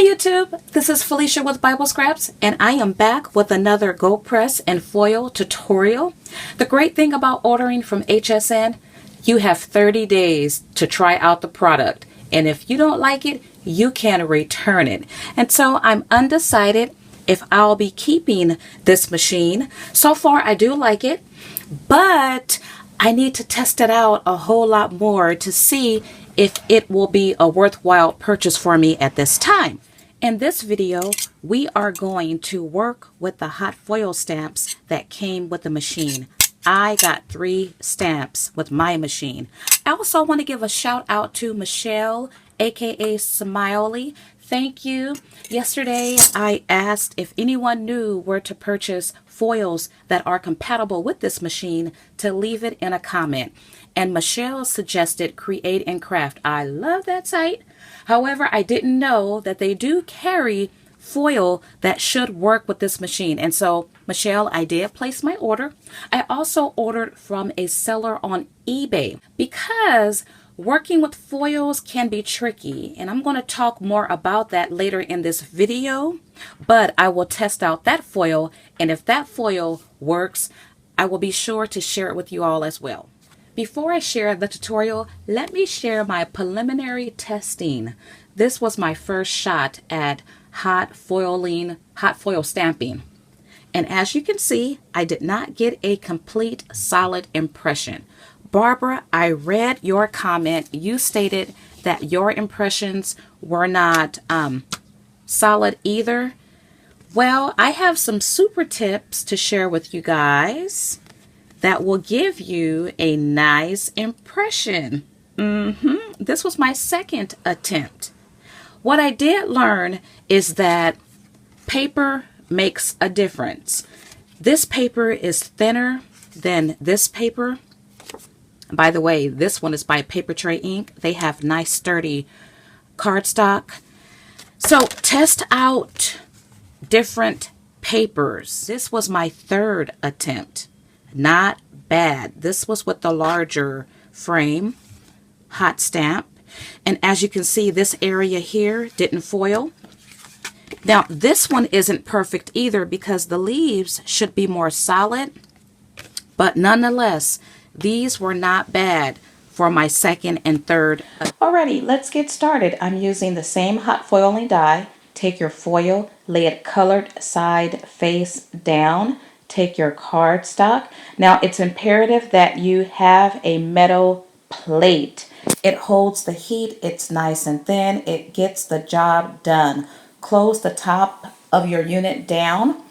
YouTube, this is Felicia with Bible Scraps, and I am back with another GoPress and foil tutorial. The great thing about ordering from HSN, you have 30 days to try out the product, and if you don't like it, you can return it. And so I'm undecided if I'll be keeping this machine. So far I do like it, but I need to test it out a whole lot more to see if it will be a worthwhile purchase for me at this time. In this video, we are going to work with the hot foil stamps that came with the machine. I got 3 stamps with my machine. I also want to give a shout out to Michelle, aka Smiley. Thank you. Yesterday, I asked if anyone knew where to purchase foils that are compatible with this machine to leave it in a comment. And Michelle suggested Create and Craft. I love that site. However, I didn't know that they do carry foil that should work with this machine. And so, Michelle, I did place my order. I also ordered from a seller on eBay because working with foils can be tricky, and I'm going to talk more about that later in this video, but I will test out that foil, and if that foil works, I will be sure to share it with you all as well. Before I share the tutorial, let me share my preliminary testing. This was my first shot at hot foil stamping, and as you can see, I did not get a complete solid impression. Barbara, I read your comment. You stated that your impressions were not solid either. Well, I have some super tips to share with you guys that will give you a nice impression. This was my second attempt. What I did learn is that paper makes a difference. This paper is thinner than this paper. By the way, this one is by Paper Tray Ink. They have nice sturdy cardstock. So test out different papers. This was my third attempt. Not bad. This was with the larger frame, hot stamp. And as you can see, this area here didn't foil. Now, this one isn't perfect either because the leaves should be more solid. But nonetheless, these were not bad for my second and third. Alrighty, let's get started. I'm using the same hot foiling die. Take your foil, lay it colored side face down. Take your cardstock. Now it's imperative that you have a metal plate. It holds the heat, it's nice and thin, it gets the job done. Close the top of your unit down.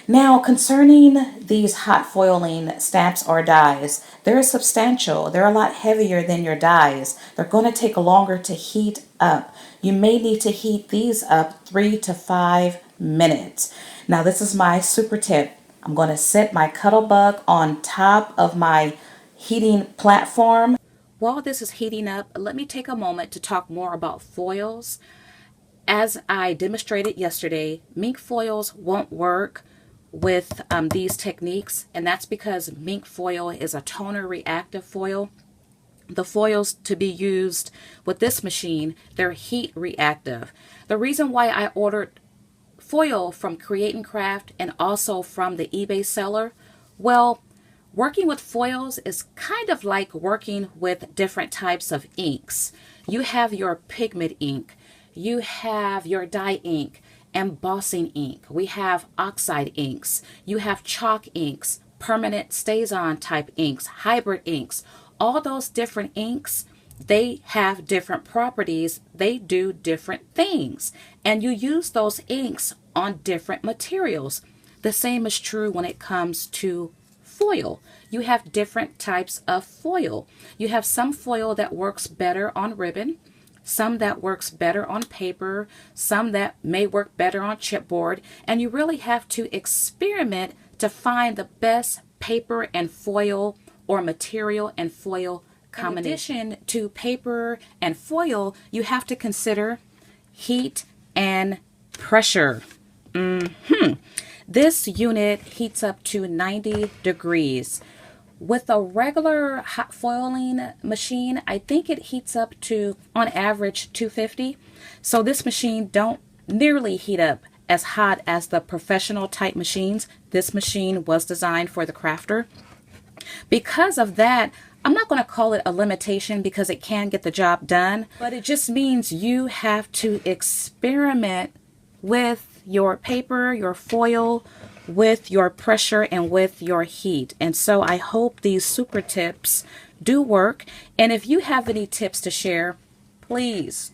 Now, concerning these hot foiling stamps or dies, they're substantial. They're a lot heavier than your dies. They're going to take longer to heat up. You may need to heat these up 3 to 5 minutes. Now, this is my super tip. I'm going to set my Cuttlebug on top of my heating platform. While this is heating up, let me take a moment to talk more about foils. As I demonstrated yesterday, mink foils won't work with these techniques, and that's because mink foil is a toner reactive foil. The foils to be used with this machine, they're heat reactive. The reason why I ordered foil from Create and Craft and also from the eBay seller, well, working with foils is kind of like working with different types of inks. You have your pigment ink, you have your dye ink, embossing ink, we have oxide inks, you have chalk inks, permanent stays-on type inks, hybrid inks. All those different inks, they have different properties, they do different things, and you use those inks on different materials. The same is true when it comes to foil. You have different types of foil. You have some foil that works better on ribbon, some that works better on paper, some that may work better on chipboard, and you really have to experiment to find the best paper and foil or material and foil combination. In addition to paper and foil, you have to consider heat and pressure. This unit heats up to 90 degrees. With a regular hot foiling machine, I think it heats up to, on average, 250. So this machine don't nearly heat up as hot as the professional type machines. This machine was designed for the crafter. Because of that, I'm not going to call it a limitation because it can get the job done, but it just means you have to experiment with your paper, your foil, with your pressure, and with your heat. And so I hope these super tips do work. And if you have any tips to share, please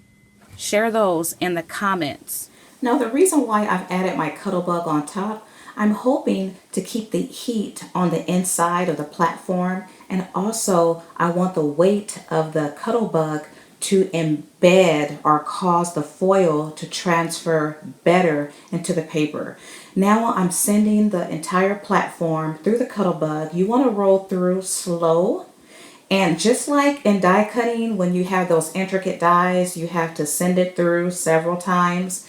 share those in the comments. Now, the reason why I've added my Cuttlebug on top, I'm hoping to keep the heat on the inside of the platform, and also I want the weight of the Cuttlebug to embed or cause the foil to transfer better into the paper. Now I'm sending the entire platform through the Cuttlebug. You want to roll through slow, and just like in die cutting, when you have those intricate dies, you have to send it through several times.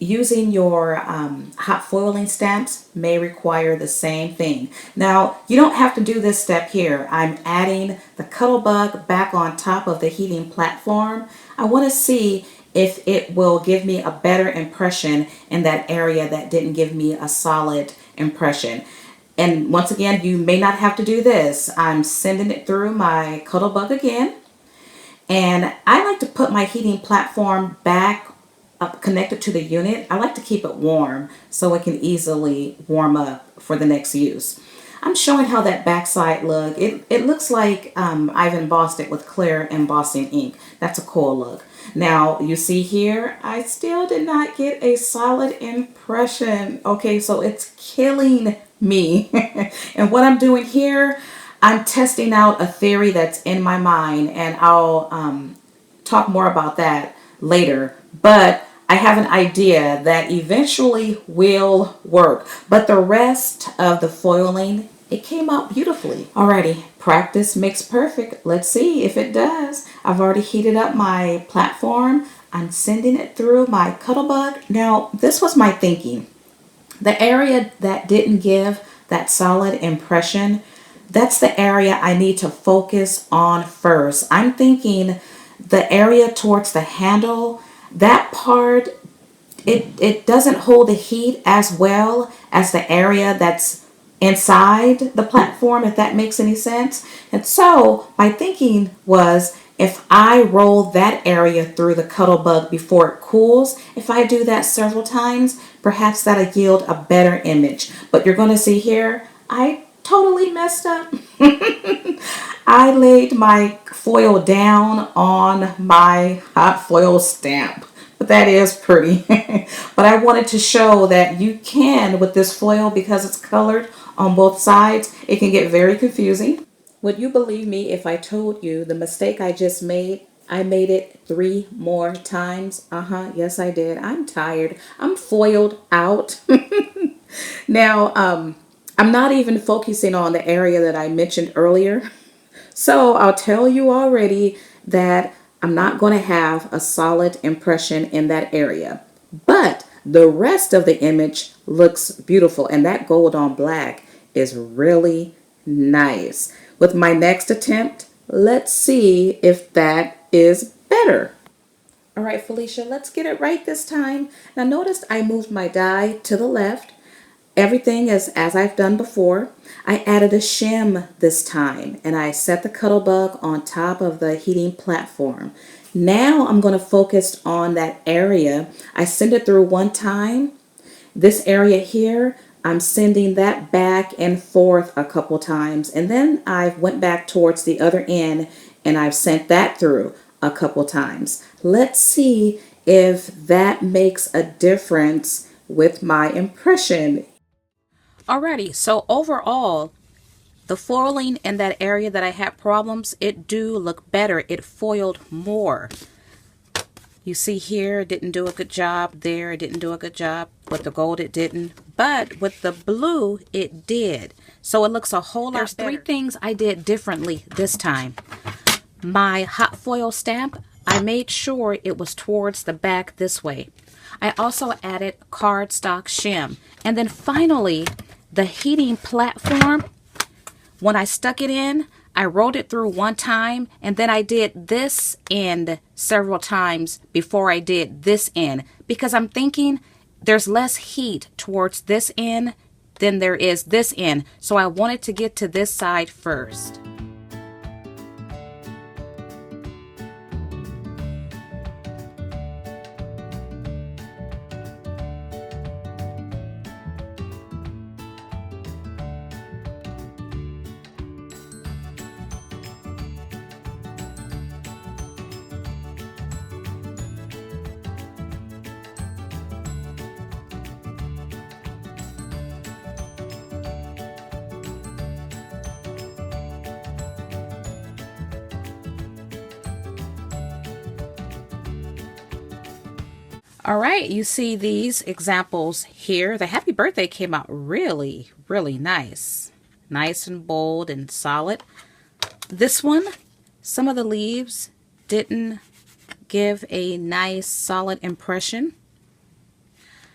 Using your hot foiling stamps may require the same thing. Now, you don't have to do this step here. I'm adding the Cuttlebug back on top of the heating platform. I want to see if it will give me a better impression in that area that didn't give me a solid impression. And once again, you may not have to do this. I'm sending it through my Cuttlebug again. And I like to put my heating platform back connected to the unit. I like to keep it warm so it can easily warm up for the next use. I'm showing how that backside look. It looks like I've embossed it with clear embossing ink. That's a cool look. Now you see here, I still did not get a solid impression. Okay, so it's killing me. And what I'm doing here, I'm testing out a theory that's in my mind, and I'll talk more about that later. But I have an idea that eventually will work. But the rest of the foiling, it came out beautifully. Alrighty, practice makes perfect. Let's see if it does. I've already heated up my platform. I'm sending it through my Cuttlebug. Now, this was my thinking. The area that didn't give that solid impression, that's the area I need to focus on first. I'm thinking the area towards the handle, that part, it doesn't hold the heat as well as the area that's inside the platform, if that makes any sense. And so my thinking was, if I roll that area through the Cuttlebug before it cools, if I do that several times, perhaps that'll yield a better image. But you're going to see here, I totally messed up. I laid my foil down on my hot foil stamp, but that is pretty. But I wanted to show that you can, with this foil, because it's colored on both sides, it can get very confusing. Would you believe me if I told you the mistake I just made? I made it 3 more times. Yes, I did. I'm tired. I'm foiled out. Now, I'm not even focusing on the area that I mentioned earlier. So I'll tell you already that I'm not going to have a solid impression in that area. But the rest of the image looks beautiful, and that gold on black is really nice. With my next attempt, let's see if that is better. All right, Felicia, let's get it right this time. Now notice I moved my die to the left. Everything is as I've done before. I added a shim this time, and I set the Cuttlebug on top of the heating platform. Now I'm going to focus on that area. I send it through one time. This area here, I'm sending that back and forth a couple times, and then I went back towards the other end and I've sent that through a couple times. Let's see if that makes a difference with my impression. Alrighty, so overall, the foiling in that area that I had problems, it do look better. It foiled more. You see here, it didn't do a good job. There, it didn't do a good job. With the gold, it didn't. But with the blue, it did. So it looks a whole lot better. 3 things I did differently this time. My hot foil stamp, I made sure it was towards the back this way. I also added cardstock shim. And then finally, the heating platform, when I stuck it in, I wrote it through one time, and then I did this end several times before I did this end, because I'm thinking there's less heat towards this end than there is this end. So I wanted to get to this side first. All right, you see these examples here. The happy birthday came out really, really nice. Nice and bold and solid. This one, some of the leaves didn't give a nice solid impression.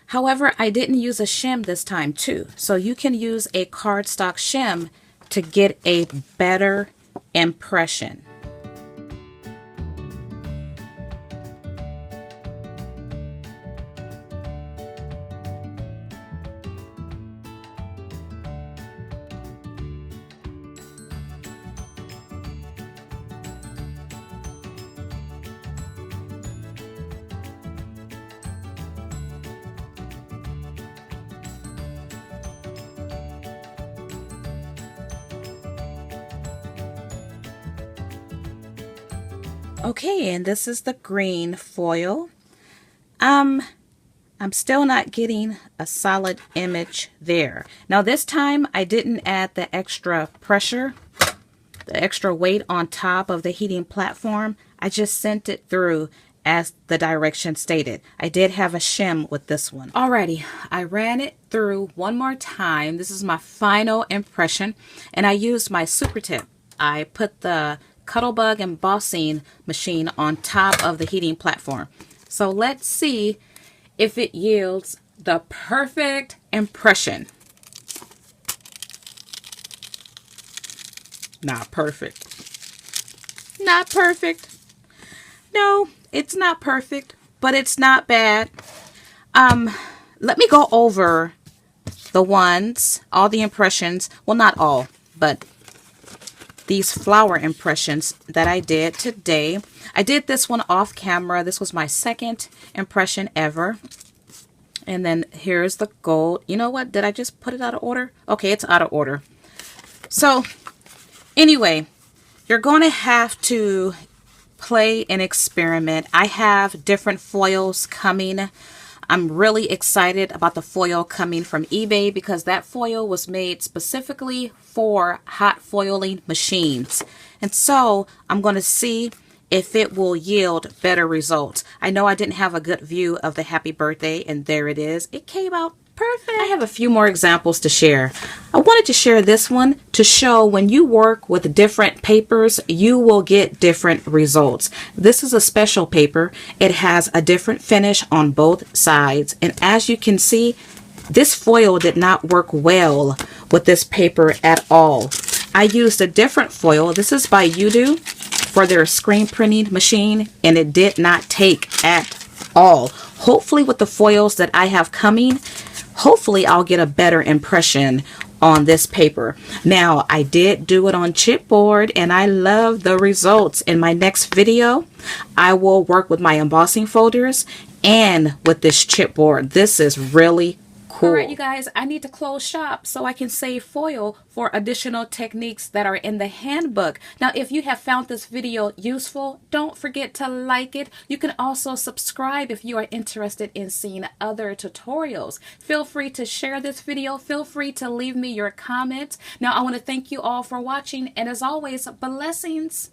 However, I didn't use a shim this time too. So you can use a cardstock shim to get a better impression. Okay, and this is the green foil. I'm still not getting a solid image there. Now this time I didn't add the extra pressure, the extra weight on top of the heating platform. I just sent it through as the direction stated. I did have a shim with this one. Alrighty, I ran it through one more time. This is my final impression, and I used my super tip. I put the Cuttlebug embossing machine on top of the heating platform. So let's see if it yields the perfect impression. Not perfect. Not perfect. No, it's not perfect, but it's not bad. Let me go over the ones, all the impressions. Well, not all, but these flower impressions that I did today. I did this one off camera. This was my second impression ever. And then here's the gold. You know what? Did I just put it out of order? Okay, it's out of order. So anyway, you're going to have to play and experiment. I have different foils coming. I'm really excited about the foil coming from eBay because that foil was made specifically for hot foiling machines. And so I'm going to see if it will yield better results. I know I didn't have a good view of the happy birthday, and there it is. It came out perfect. I have a few more examples to share. I wanted to share this one to show when you work with different papers, you will get different results. This is a special paper. It has a different finish on both sides. And as you can see, this foil did not work well with this paper at all. I used a different foil. This is by Udo for their screen printing machine, and it did not take at all. Hopefully with the foils that I have coming, hopefully I'll get a better impression on this paper. Now, I did do it on chipboard and I love the results. In my next video, I will work with my embossing folders and with this chipboard. This is really cool. All right, you guys, I need to close shop so I can save foil for additional techniques that are in the handbook. Now, if you have found this video useful, don't forget to like it. You can also subscribe if you are interested in seeing other tutorials. Feel free to share this video. Feel free to leave me your comments. Now, I want to thank you all for watching, and as always, blessings.